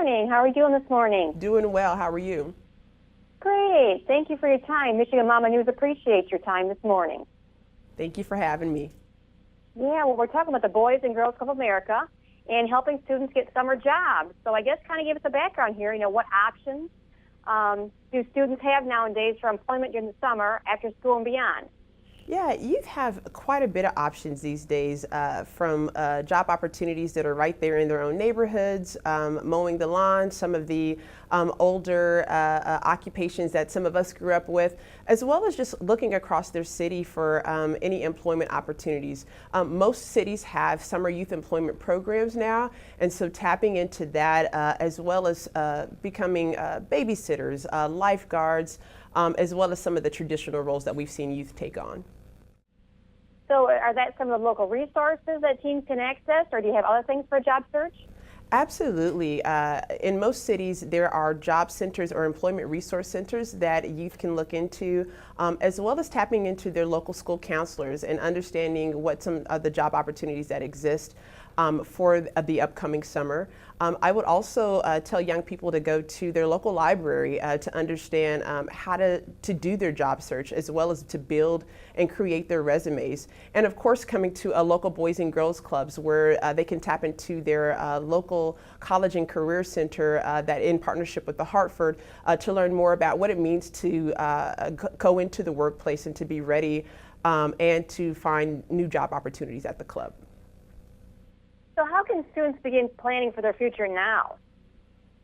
morning. How are you doing this morning? Doing well. How are you? Great. Thank you for your time. Michigan Mama News appreciates your time this morning. Thank you for having me. Yeah, well, we're talking about the Boys and Girls Club of America and helping students get summer jobs. So I guess kind of give us a background here. What options do students have nowadays for employment during the summer, after school, and beyond? Yeah, you have quite a bit of options these days, from job opportunities that are right there in their own neighborhoods, mowing the lawn, some of the older occupations that some of us grew up with, as well as just looking across their city for any employment opportunities. Most cities have summer youth employment programs now, and so tapping into that, as well as becoming babysitters, lifeguards, as well as some of the traditional roles that we've seen youth take on. So are that some of the local resources that teens can access, or do you have other things for a job search? Absolutely. In most cities, there are job centers or employment resource centers that youth can look into, as well as tapping into their local school counselors and understanding what some of the job opportunities that exist for the upcoming summer. I would also tell young people to go to their local library to understand how to do their job search, as well as to build and create their resumes. And of course, coming to a local Boys and Girls Clubs where they can tap into their local college and career center that in partnership with the Hartford to learn more about what it means to go into the workplace and to be ready and to find new job opportunities at the club. So how can students begin planning for their future now?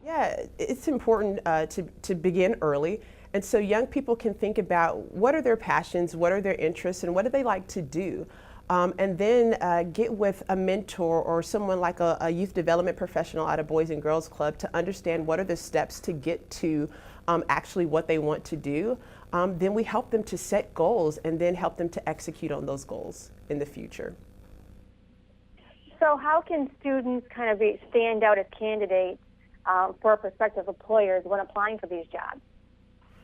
Yeah, it's important to begin early. And so young people can think about what are their passions, what are their interests, and what do they like to do. And then get with a mentor or someone like a youth development professional at a Boys and Girls Club to understand what are the steps to get to actually what they want to do. Then we help them to set goals and then help them to execute on those goals in the future. So how can students kind of stand out as candidates for prospective employers when applying for these jobs?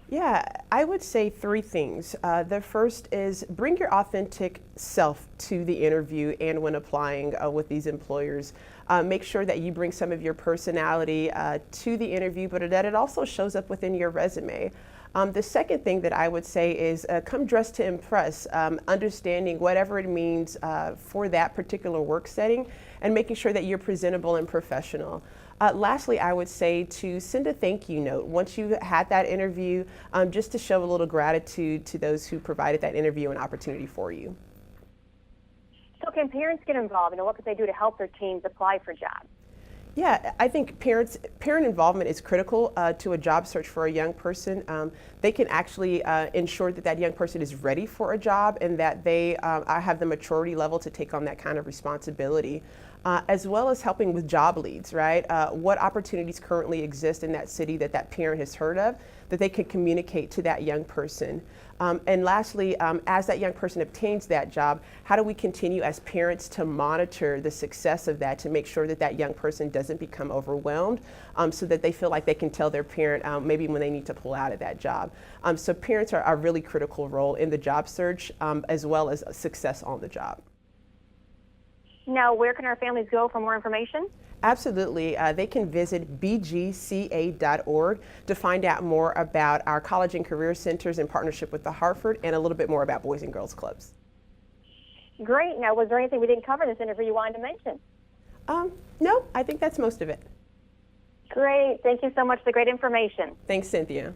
Yeah, I would say three things. The first is bring your authentic self to the interview and when applying with these employers. Make sure that you bring some of your personality to the interview, but that it also shows up within your resume. The second thing that I would say is come dressed to impress, understanding whatever it means for that particular work setting and making sure that you're presentable and professional. Lastly, I would say to send a thank you note once you had that interview, just to show a little gratitude to those who provided that interview and opportunity for you. So can parents get involved? What could they do to help their teens apply for jobs? Yeah, I think parent involvement is critical to a job search for a young person. They can actually ensure that that young person is ready for a job and that they have the maturity level to take on that kind of responsibility, as well as helping with job leads, right? What opportunities currently exist in that city that that parent has heard of that they can communicate to that young person. And lastly, as that young person obtains that job, how do we continue as parents to monitor the success of that to make sure that that young person doesn't become overwhelmed so that they feel like they can tell their parent maybe when they need to pull out of that job. So parents are a really critical role in the job search as well as success on the job. Now, where can our families go for more information? Absolutely. They can visit bgca.org to find out more about our college and career centers in partnership with the Hartford and a little bit more about Boys and Girls Clubs. Great. Now, was there anything we didn't cover in this interview you wanted to mention? No, I think that's most of it. Great. Thank you so much for the great information. Thanks, Cynthia.